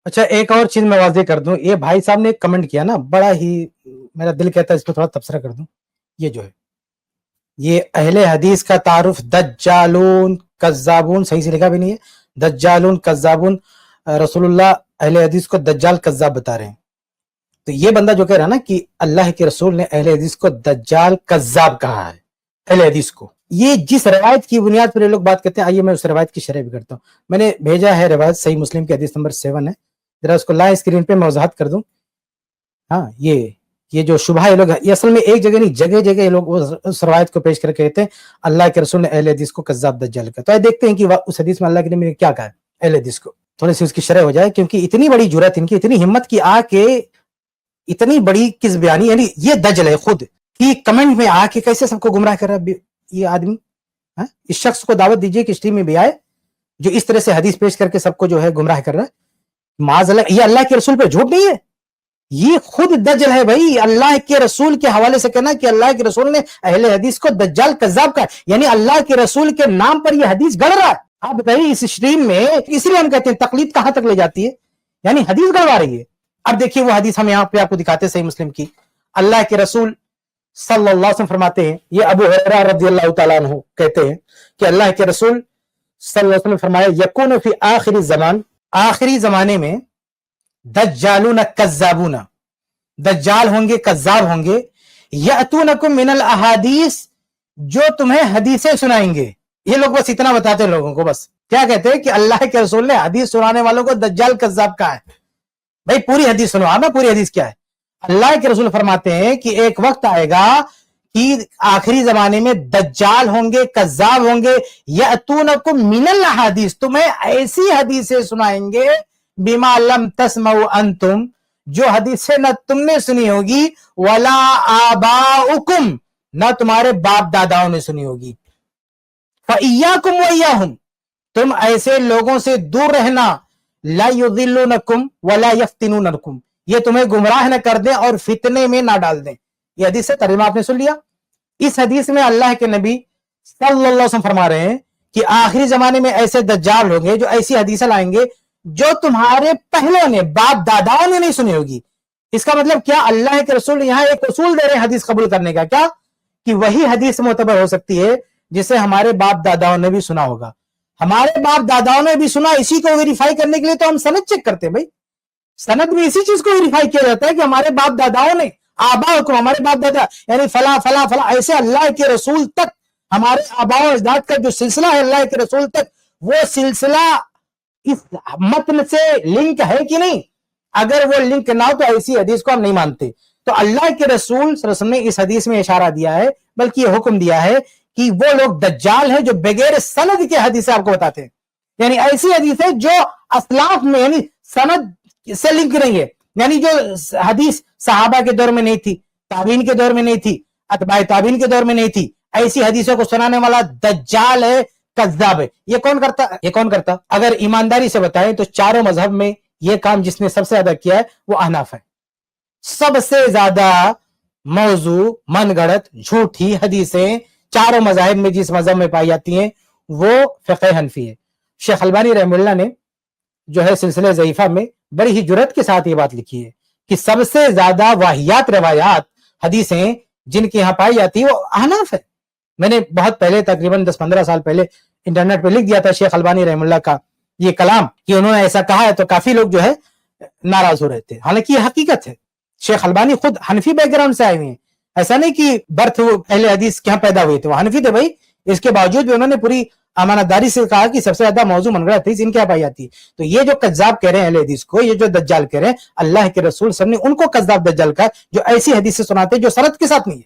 अच्छा, एक और चीज मैं वाज़ेह कर दूं, ये भाई साहब ने एक कमेंट किया ना, बड़ा ही मेरा दिल कहता है इस पर थोड़ा तबसरा कर दूं। ये जो है, ये अहले हदीस का तारुफ दज्जालून कज्जाबून, सही से लिखा भी नहीं है, दज्जालून कज्जाबून, रसूलुल्लाह अहले हदीस को दज्जाल कज्जाब बता रहे हैं। तो ये बंदा जो कह रहा है ना कि अल्लाह के रसूल ने अहले हदीस को दज्जाल कज्जाब कहा है, अहले हदीस को, ये जिस रवायत की बुनियाद पर ये लोग बात करते हैं, आइए मैं उस रवायत की शरह भी करता हूँ। मैंने भेजा है रवायत, सही मुस्लिम की हदीस नंबर 7 है, जरा उसको लाए स्क्रीन पे, मैं वजाहत कर दूं। हाँ, ये जो शुबहा ये लोग, ये असल में एक जगह नहीं, जगह जगह ये लोग उस रवायत को पेश करके कहते हैं अल्लाह के रसूल ने अहले हदीस को कज्जाब दज्जाल कहा। तो आइए देखते हैं कि उस हदीस में अल्लाह के नबी ने क्या कहा है अहले हदीस को, थोड़ी सी उसकी शरह हो जाए, क्योंकि इतनी बड़ी जुरत इनकी, इतनी हिम्मत की आके इतनी बड़ी किस बयानी, यानी ये दज्जल है खुद कि कमेंट में आके कैसे सबको गुमराह कर रहा है ये आदमी। हाँ, इस शख्स को दावत दीजिए कि स्ट्रीम में भी आए, जो इस तरह से हदीस पेश करके सबको जो है गुमराह कर रहा है। माज़अल्लाह, ये अल्लाह के रसूल पे झूठ नहीं है, ये खुद दज्जल है भाई। अल्लाह के रसूल के हवाले से कहना कि अल्लाह के रसूल ने अहले हदीस को दज्जाल कज्जाब कहा, यानी अल्लाह के रसूल के नाम पर यह हदीस गढ़ रहा है। आप बताइए इस स्ट्रीम में, इसलिए हम कहते हैं तकलीद कहां तक ले जाती है, यानी हदीस गढ़वा रही है। अब देखिए वो हदीस हम यहां पे आपको दिखाते हैं, सही मुस्लिम की। अल्लाह के रसूल सल्लल्लाहु अलैहि वसल्लम फरमाते हैं, ये अबू हुरैरा रज़ियल्लाहु तआला अन्हु कहते हैं कि अल्लाह के रसूल सल्लल्लाहु अलैहि वसल्लम फरमाया, यकूनु फी आखिरी ज़मान, आखिरी जमाने में दज्जालून कज्जाबून, दज्जाल होंगे, कज्जाब होंगे, यअतूनकुम मिनल अहादीस, जो तुम्हें हदीसें सुनाएंगे। ये लोग बस इतना बताते हैं लोगों को, बस क्या कहते हैं कि अल्लाह के रसूल ने हदीस सुनाने वालों को दज्जाल कज्जाब कहा है। भाई पूरी हदीस सुनो, ना पूरी हदीस क्या है। अल्लाह के रसूल फरमाते हैं कि एक वक्त आएगा कि आखिरी जमाने में दज्जाल होंगे, कज्जाब होंगे, यअतूनकुम मिनल अहादीस, तुम्हें ऐसी हदीसें सुनाएंगे, बिमा लम तस्मऊ अंतुम, जो हदीसें न तुमने सुनी होगी, वला आबाउकुम, न तुम्हारे बाप दादाओं ने सुनी होगी। फइय्याकुम वइय्याहुम, तुम ऐसे लोगों से दूर रहना, ला युदिल्लुनकुम वला यफ्तिनूनकुम, ये तुम्हें गुमराह न कर दें और फितने में ना डाल दें। ये हदीस से तर्जुमा आपने सुन लिया। इस हदीस में अल्लाह के नबी सल्लल्लाहु अलैहि वसल्लम फरमा रहे हैं कि आखिरी जमाने में ऐसे दज्जाल होंगे जो ऐसी हदीसें लाएंगे जो तुम्हारे पहलों ने, बाप दादाओं ने नहीं सुनी होगी। इसका मतलब क्या, अल्लाह के रसूल यहां एक उसूल दे रहे हैं हदीस कबूल करने का, क्या कि वही हदीस मोतबर हो सकती है जिसे हमारे बाप दादाओं ने भी सुना होगा। हमारे बाप दादाओं ने भी सुना, इसी को वेरीफाई करने के लिए तो हम सनद चेक करते हैं भाई। सनद में इसी चीज को वेरीफाई किया जाता है कि हमारे बाप दादाओं ने, आबा को, हमारे बाप दादा यानी फला फला फला, ऐसे अल्लाह के रसूल तक, हमारे आबाओ अजदाद का जो सिलसिला है अल्लाह के रसूल तक, वो सिलसिला इस मतन से लिंक है कि नहीं। अगर वो लिंक ना हो तो ऐसी हदीस को हम नहीं मानते। तो अल्लाह के रसूल सल्लल्लाहु अलैहि वसल्लम ने इस हदीस में इशारा दिया है, बल्कि ये हुक्म दिया है कि वो लोग दज्जाल है जो बगैर सनद के हदीसें आपको बताते हैं, यानी ऐसी हदीसें जो असलाफ में, यानी सनद से लिंक नहीं है, यानी जो हदीस सहाबा के दौर में नहीं थी, ताबीन के दौर में नहीं थी, अतबाए ताबीन के दौर में नहीं थी, ऐसी हदीसों को सुनाने वाला दज्जाल है, कज्जाब है। ये कौन करता, ये कौन करता? अगर ईमानदारी से बताएं तो चारों मजहब में ये काम जिसने सबसे ज्यादा किया है वो अहनाफ है। सबसे ज्यादा मौजू, मनगढ़ंत, झूठी हदीसें चारों मजाहिब में जिस मजहब में पाई जाती हैं वो फ़िक़्ह हनफी है। शेख अलबानी रहमतुल्लाह ने जो है सिलसिले ज़ईफ़ा में बड़ी ही जुरत के साथ ये बात लिखी है कि सबसे ज्यादा वाहियात रवायात हदीसें जिनके यहाँ पाई जाती है वो अहनाफ है। मैंने बहुत पहले, तकरीबन 10-15 साल पहले इंटरनेट पे लिख दिया था शेख अलबानी रहमतुल्लाह का ये कलाम कि उन्होंने ऐसा कहा है, तो काफी लोग जो है नाराज हो रहे थे। हालांकि ये हकीकत है, शेख अलबानी खुद हनफी बैकग्राउंड से आए हुए हैं, ऐसा नहीं कि बर्थ अहले हदीस के यहाँ पैदा हुए थे, वो हनफी थे भाई। इसके बावजूद भी उन्होंने पूरी अमानतदारी से कहा कि सबसे ज्यादा मौजू मनगढ़ंत हदीस इनके यहाँ पाई जाती है। तो ये जो कज्जाब कह रहे हैं अहले हदीस को, ये जो दज्जाल कह रहे हैं, अल्लाह के रसूल सब ने उनको कज्जाब दज्जाल कहा जो ऐसी हदीस से सुनाते हैं जो सनद के साथ नहीं है,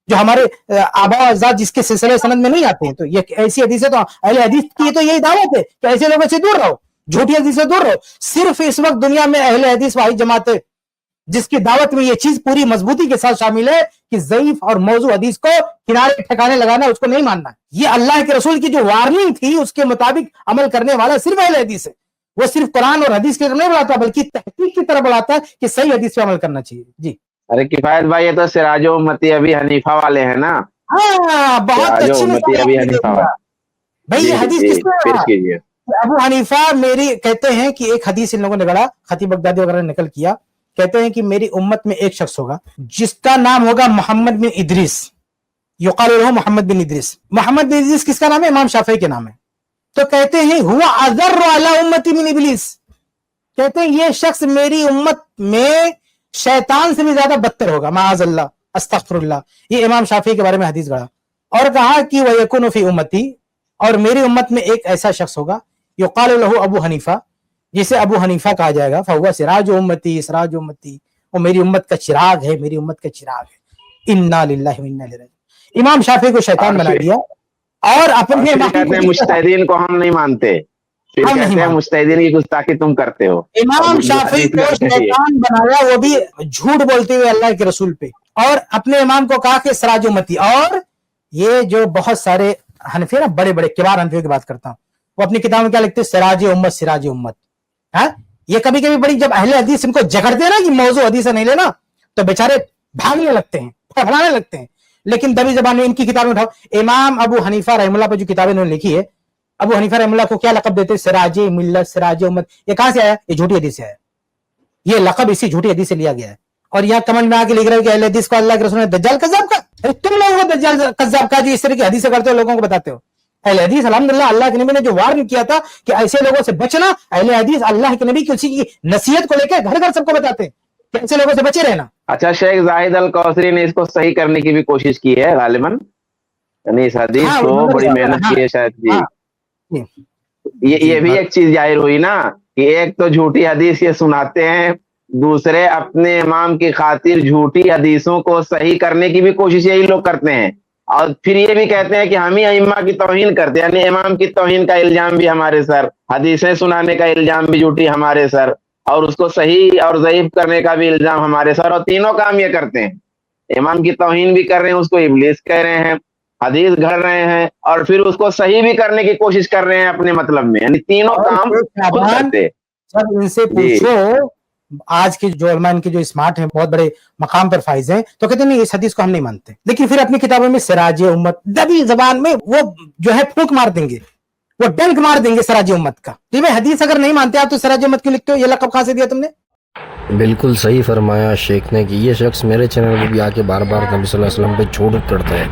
जो हमारे आबा अजदाद जिसके सिलसिले सनद में नहीं आते हैं। तो ये ऐसी हदीसें, तो अहले हदीस की तो यही दावत है कि ऐसे लोगों से दूर रहो, झूठी हदीस से दूर रहो। सिर्फ इस वक्त दुनिया में अहले हदीस वाही जमात है जिसकी दावत में ये चीज पूरी मजबूती के साथ शामिल है कि ज़ईफ और मौजू हदीस को किनारे ठिकाने लगाना, उसको नहीं मानना। ये अल्लाह के रसूल की जो वार्निंग थी उसके मुताबिक अमल करने वाला सिर्फ अहले हदीस है। वो सिर्फ कुरान और हदीस की तरफ नहीं बढ़ाता, बल्कि तहकीक की तरफ बढ़ाता है कि सही हदीस पे अमल करना चाहिए। जी। अरे किफायत भाई, ये तो सिराजो उम्मती अभी हनीफा वाले हैं ना। हाँ, बहुत अच्छी उम्मती अभी हनीफा वाले भाई। ये हदीस किसने पेश कीजिए। ابو حنیفہ میری کہتے ہیں کہ ایک حدیث ان لوگوں نے گڑا, خطیب بغدادی وغیرہ نے نقل کیا, کہتے ہیں کہ میری امت میں ایک شخص ہوگا جس کا نام ہوگا محمد بن ادریس, یقال له محمد بن ادریس. محمد بن ادریس کس کا نام ہے؟ امام شافعی کے نام ہے. تو کہتے ہیں ہوا اضر علی امتی من ابلیس, کہتے ہیں یہ شخص میری امت میں شیطان سے بھی زیادہ بدتر ہوگا, معاذ اللہ, استغفر اللہ. یہ امام شافعی کے بارے میں حدیث گڑا اور کہا کہ وَيَكُنُ فِي امتی, اور میری امت میں ایک ایسا شخص ہوگا یقال له ابو حنیفہ, جسے ابو حنیفہ کہا جائے گا, فہو سراج امتی, سراج امتی, وہ میری امت کا چراغ ہے, میری امت کا چراغ ہے. انا للہ و انا الیہ راجعون. امام شافعی کو شیطان بنا دیا اور اپنے پھر کہتے ہیں مجتہدین کو ہم نہیں مانتے, پھر ہم نہیں کہتے ہیں مانتے. مجتہدین کی گستاخی تم کرتے ہو. امام شافعی کو شیطان بنایا, وہ بھی جھوٹ بولتے ہوئے اللہ کے رسول پہ, اور اپنے امام کو کہا کہ سراج امتی. اور یہ جو بہت سارے حنفی نا, بڑے بڑے کبار حنفیوں کی بات کرتا ہوں, وہ اپنی کتاب میں کیا لکھتے ہیں؟ سراج امت, سراج امت. ہاں, یہ کبھی کبھی بڑی جب اہل حدیث ان کو جگڑتے ہیں نا کہ موضوع حدیث نہیں لینا, تو بیچارے بھاگنے لگتے ہیں, پھڑانے لگتے ہیں. لیکن دبی زبان میں ان کی کتابیں اٹھاؤ. امام ابو حنیفہ رحمہ اللہ پہ جو کتابیں انہوں نے لکھی ہے, ابو حنیفہ رحمہ اللہ کو کیا لقب دیتے ہیں؟ سراج ملت, سراج امت. یہ کہاں سے آیا؟ یہ جھوٹی حدیث سے آیا. یہ لقب اسی جھوٹی حدیث سے لیا گیا ہے. اور یہاں کمنٹ میں آ کے لکھ رہے ہیں کہ اہل حدیث کو اللہ کے رسول نے دجال کذاب کا. تم لوگوں کو دجال کذاب کا جو اس طرح کی حدیثیں کرتے ہو, لوگوں کو بتاتے ہو. اہل حدیث الحمدللہ اللہ کے نبی نے جو وارن کیا تھا کہ ایسے لوگوں سے بچنا, اہل حدیث اللہ کے نبی کی اسی کی نصیحت کو لے کے گھر گھر سب کو بتاتے ہیں کہ ایسے لوگوں سے بچے رہنا. اچھا, شیخ زاہد الکوثری نے اس کو صحیح کرنے کی بھی کوشش کی ہے غالباً, یعنی اس حدیث کو بڑی محنت کی ہے شاید جی. یہ بھی ایک چیز ظاہر ہوئی نا کہ ایک تو جھوٹی حدیث یہ سناتے ہیں, دوسرے اپنے امام کی خاطر جھوٹی حدیثوں کو صحیح کرنے کی بھی کوشش یہی لوگ کرتے ہیں, اور پھر یہ بھی کہتے ہیں کہ ہم ہی ائمہ کی توہین کرتے ہیں, یعنی امام کی توہین کا الزام بھی ہمارے سر, حدیثیں سنانے کا الزام بھی جھوٹی ہمارے سر, اور اس کو صحیح اور ضعیف کرنے کا بھی الزام ہمارے سر, اور تینوں کام یہ کرتے ہیں. امام کی توہین بھی کر رہے ہیں, اس کو ابلیس کہہ رہے ہیں, حدیث گھڑ رہے ہیں, اور پھر اس کو صحیح بھی کرنے کی کوشش کر رہے ہیں اپنے مطلب میں, یعنی تینوں کام خود کرتے ہیں. جب ان سے پوچھو آج کے جو علماء ان کے جو اسمارٹ ہیں, بہت بڑے مقام پر فائز ہیں, تو کہتے ہیں نہیں اس حدیث کو ہم نہیں مانتے. لیکن پھر اپنی کتابوں میں سراج امت دبی زبان میں وہ جو ہے پھونک مار دیں گے, وہ ڈنک مار دیں گے سراج امت کا. جی میں حدیث اگر نہیں مانتے آپ تو سراج امت کیوں لکھتے ہو؟ یہ لقب کہاں سے دیا تم نے؟ بالکل صحیح فرمایا شیخ نے کہ یہ شخص میرے چینل پہ بھی آ کے بار بار نبی صلی اللہ علیہ وسلم پہ جھوٹ کرتا ہے.